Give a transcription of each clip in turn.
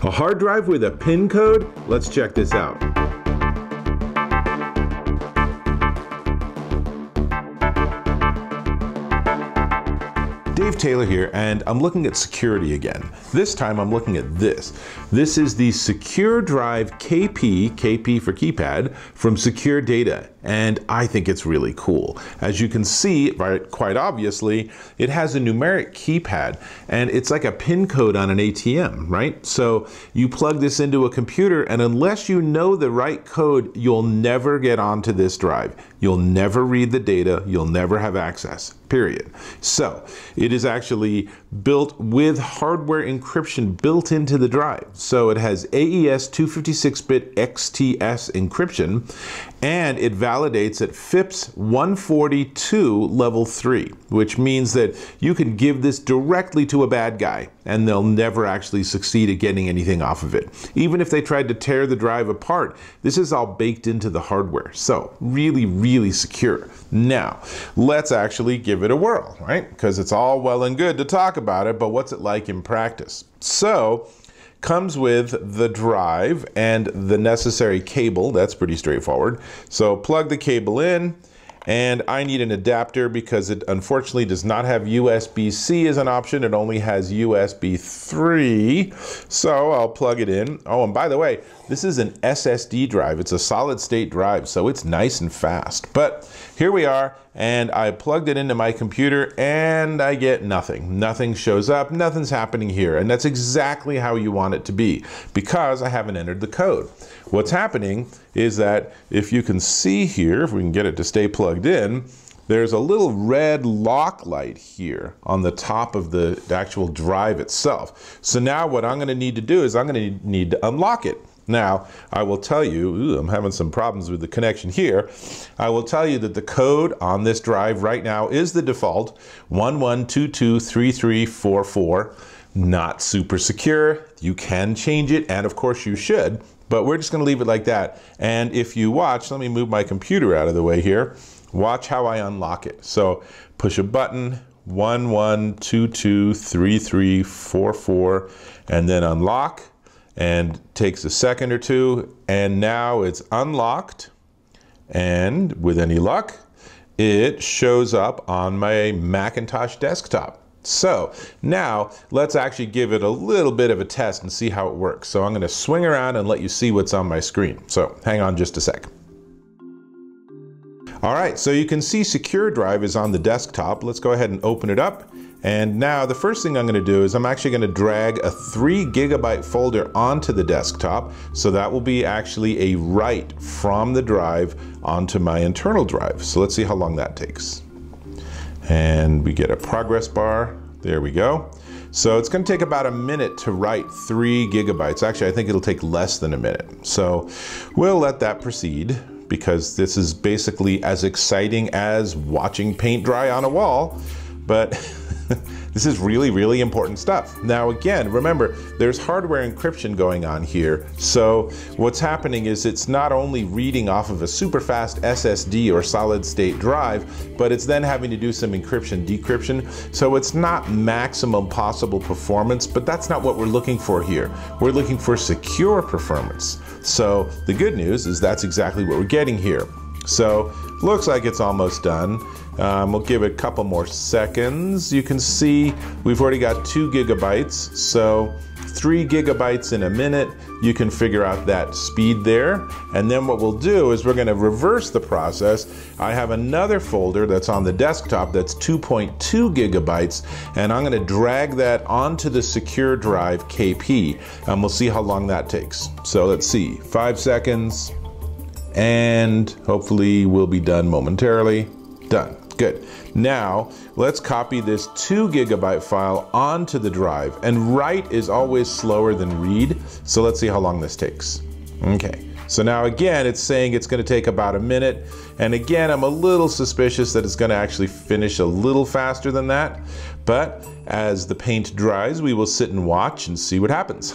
A hard drive with a PIN code? Let's check this out. Dave Taylor here, and I'm looking at security again. This time I'm looking at this. This is the Secure Drive KP for keypad, from Secure Data, and I think it's really cool. As you can see, right, quite obviously, it has a numeric keypad, and it's like a PIN code on an ATM, right? So you plug this into a computer, and unless you know the right code, you'll never get onto this drive. You'll never read the data, you'll never have access, period. So it is actually built with hardware encryption built into the drive. So it has AES 256-bit XTS encryption, and it validates at FIPS 142 level 3, which means that you can give this directly to a bad guy and they'll never actually succeed at getting anything off of it. Even if they tried to tear the drive apart, this is all baked into the hardware. So really, really secure. Now, let's actually give it a whirl, right? Because it's all well and good to talk about it, but what's it like in practice? So, comes with the drive and the necessary cable. That's pretty straightforward. So plug the cable in, and I need an adapter because it unfortunately does not have USB-C as an option. It only has USB 3. So I'll plug it in. Oh, and by the way, this is an SSD drive. It's a solid state drive, so it's nice and fast. But here we are, and I plugged it into my computer and I get nothing. Nothing shows up, nothing's happening here. And that's exactly how you want it to be, because I haven't entered the code. What's happening is that if you can see here, if we can get it to stay plugged in, there's a little red lock light here on the top of the actual drive itself. So now what I'm going to need to do is I'm going to need to unlock it. Now, I will tell you, I'm having some problems with the connection here. I will tell you that the code on this drive right now is the default 11223344. Not super secure. You can change it, and of course you should, but we're just going to leave it like that. And if you watch, let me move my computer out of the way here. Watch how I unlock it. So push a button, 11223344, and then unlock. And takes a second or two, and now it's unlocked, and with any luck it shows up on my Macintosh desktop. So now let's actually give it a little bit of a test and see how it works. So I'm going to swing around and let you see what's on my screen. So hang on just a sec. All right, so you can see Secure Drive is on the desktop. Let's go ahead and open it up. And now the first thing I'm going to do is I'm actually going to drag a 3 GB folder onto the desktop. So that will be actually a write from the drive onto my internal drive. So let's see how long that takes. And we get a progress bar. There we go. So it's going to take about a minute to write 3 GB. Actually, I think it'll take less than a minute. So we'll let that proceed, because this is basically as exciting as watching paint dry on a wall. But this is really, really important stuff. Now again, remember, there's hardware encryption going on here. So what's happening is it's not only reading off of a super fast SSD or solid state drive, but it's then having to do some encryption, decryption. So it's not maximum possible performance, but that's not what we're looking for here. We're looking for secure performance. So the good news is that's exactly what we're getting here. So looks like it's almost done. We'll give it a couple more seconds. You can see we've already got 2 GB, so 3 GB in a minute. You can figure out that speed there. And then what we'll do is we're going to reverse the process. I have another folder that's on the desktop that's 2.2 GB, and I'm going to drag that onto the Secure Drive KP, and we'll see how long that takes. So let's see, 5 seconds. And hopefully we'll be done momentarily. Done. Good. Now let's copy this 2 GB file onto the drive, and write is always slower than read. So let's see how long this takes. Okay. So now again, it's saying it's going to take about a minute. And again, I'm a little suspicious that it's going to actually finish a little faster than that. But as the paint dries, we will sit and watch and see what happens.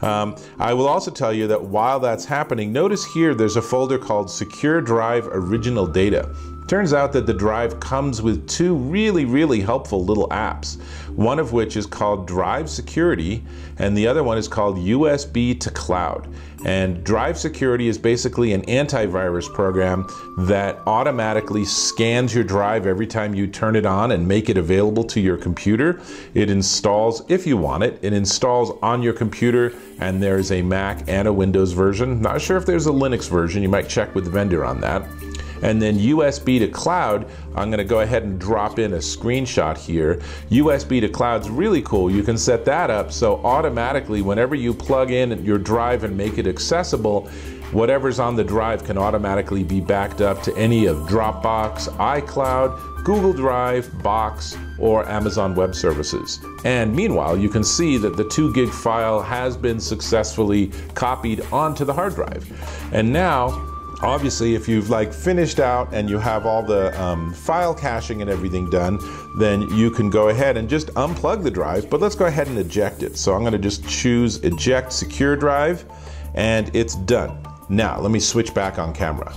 I will also tell you that while that's happening, notice here there's a folder called Secure Drive Original Data. Turns out that the drive comes with two really helpful little apps, one of which is called Drive Security and the other one is called USB to Cloud. And Drive Security is basically an antivirus program that automatically scans your drive every time you turn it on and make it available to your computer. It installs, if you want it, it installs on your computer, and there's a Mac and a Windows version. Not sure if there's a Linux version, you might check with the vendor on that. And then USB to Cloud, I'm gonna go ahead and drop in a screenshot here. USB to Cloud's really cool. You can set that up so automatically whenever you plug in your drive and make it accessible, whatever's on the drive can automatically be backed up to any of Dropbox, iCloud, Google Drive, Box, or Amazon Web Services. And meanwhile, you can see that the 2 gig file has been successfully copied onto the hard drive. And now, obviously, if you've finished out and you have all the file caching and everything done, then you can go ahead and just unplug the drive, but let's go ahead and eject it. So I'm gonna just choose Eject Secure Drive, and it's done. Now, let me switch back on camera.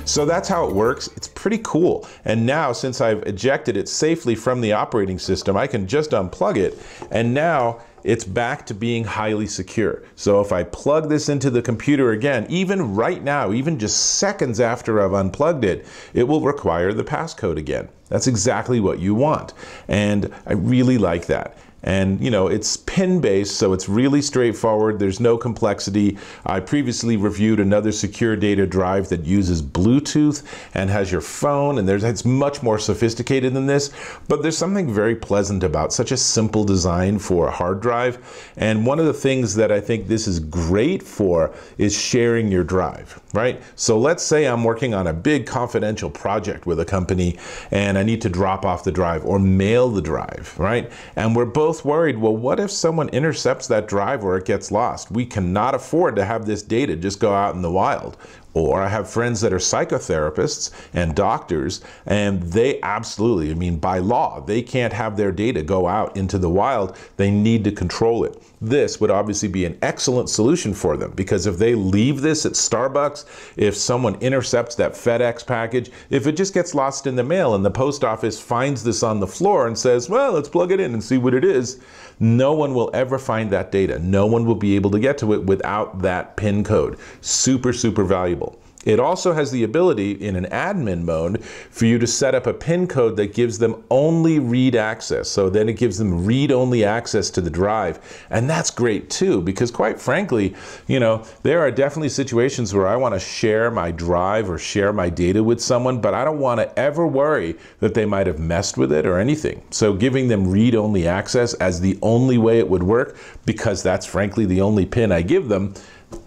So that's how it works. It's pretty cool. And now, since I've ejected it safely from the operating system, I can just unplug it, and now it's back to being highly secure. So if I plug this into the computer again, even right now, even just seconds after I've unplugged it, it will require the passcode again. That's exactly what you want. And I really like that. And you know, it's pin-based, so it's really straightforward. There's no complexity. I previously reviewed another secure data drive that uses Bluetooth and has your phone, and it's much more sophisticated than this, but there's something very pleasant about such a simple design for a hard drive. And one of the things that I think this is great for is sharing your drive, right? So let's say I'm working on a big confidential project with a company and I need to drop off the drive or mail the drive, right? And we're both worried, well, what if someone intercepts that drive or it gets lost? We cannot afford to have this data just go out in the wild. Or I have friends that are psychotherapists and doctors, and they absolutely, I mean, by law, they can't have their data go out into the wild. They need to control it. This would obviously be an excellent solution for them, because if they leave this at Starbucks, if someone intercepts that FedEx package, if it just gets lost in the mail and the post office finds this on the floor and says, well, let's plug it in and see what it is, no one will ever find that data. No one will be able to get to it without that PIN code. Super, super valuable. It also has the ability in an admin mode for you to set up a PIN code that gives them only read access. So then it gives them read-only access to the drive. And that's great too, because quite frankly, you know, there are definitely situations where I want to share my drive or share my data with someone, but I don't want to ever worry that they might have messed with it or anything. So giving them read-only access as the only way it would work, because that's frankly the only PIN I give them,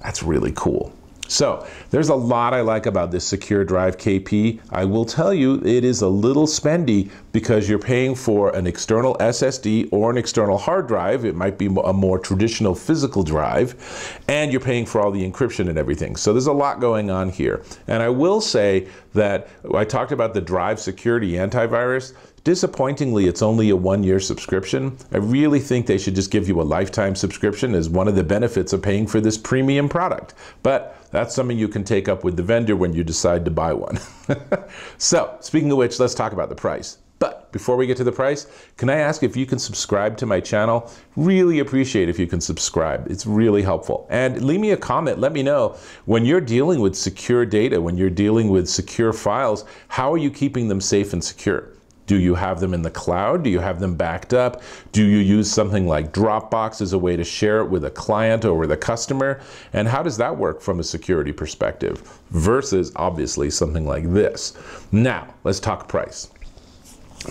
that's really cool. So there's a lot I like about this Secure Drive KP. I will tell you it is a little spendy because you're paying for an external SSD or an external hard drive. It might be a more traditional physical drive, and you're paying for all the encryption and everything. So there's a lot going on here. And I will say that I talked about the Drive Security antivirus. Disappointingly, it's only a 1-year subscription. I really think they should just give you a lifetime subscription as one of the benefits of paying for this premium product. But that's something you can take up with the vendor when you decide to buy one. So, speaking of which, let's talk about the price. But before we get to the price, can I ask if you can subscribe to my channel? Really appreciate if you can subscribe. It's really helpful. And leave me a comment. Let me know when you're dealing with secure data, when you're dealing with secure files, how are you keeping them safe and secure? Do you have them in the cloud? Do you have them backed up? Do you use something like Dropbox as a way to share it with a client or with a customer? And how does that work from a security perspective versus obviously something like this? Now, let's talk price.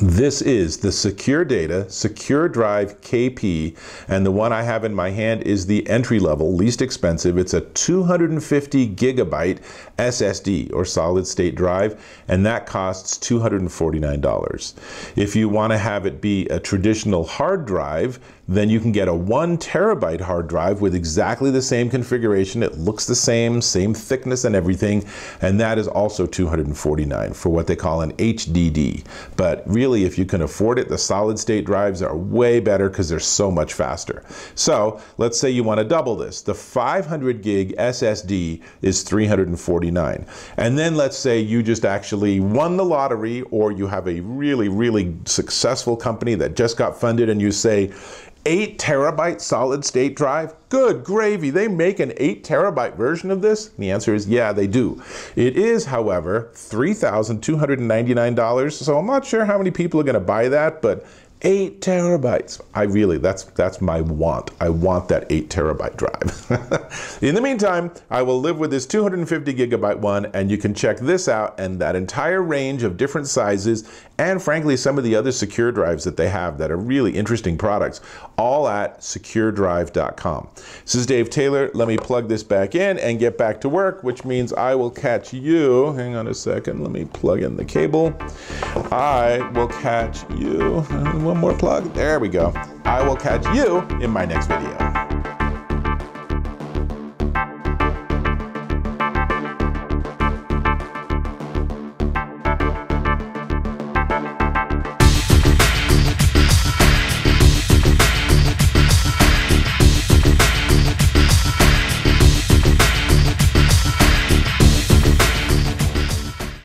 This is the Secure Data Secure Drive KP, and the one I have in my hand is the entry level, least expensive. It's a 250 gigabyte SSD or solid state drive, and that costs $249. If you want to have it be a traditional hard drive, then you can get a 1 terabyte hard drive with exactly the same configuration. It looks the same thickness and everything, and that is also $249 for what they call an HDD. But really, if you can afford it, the solid state drives are way better because they're so much faster. So let's say you want to double this. The 500 gig SSD is $349. And then let's say you just actually won the lottery, or you have a really successful company that just got funded, and you say, 8 terabyte solid state drive? Good gravy, they make an 8 terabyte version of this? And the answer is yeah, they do. It is, however, $3,299, so I'm not sure how many people are going to buy that, but 8 terabytes. That's my want. I want that 8 terabyte drive. In the meantime, I will live with this 250 gigabyte one, and you can check this out and that entire range of different sizes, and frankly, some of the other secure drives that they have that are really interesting products, all at securedrive.com. This is Dave Taylor. Let me plug this back in and get back to work, which means I will catch you. Hang on a second. Let me plug in the cable. I will catch you. One more plug. There we go. I will catch you in my next video.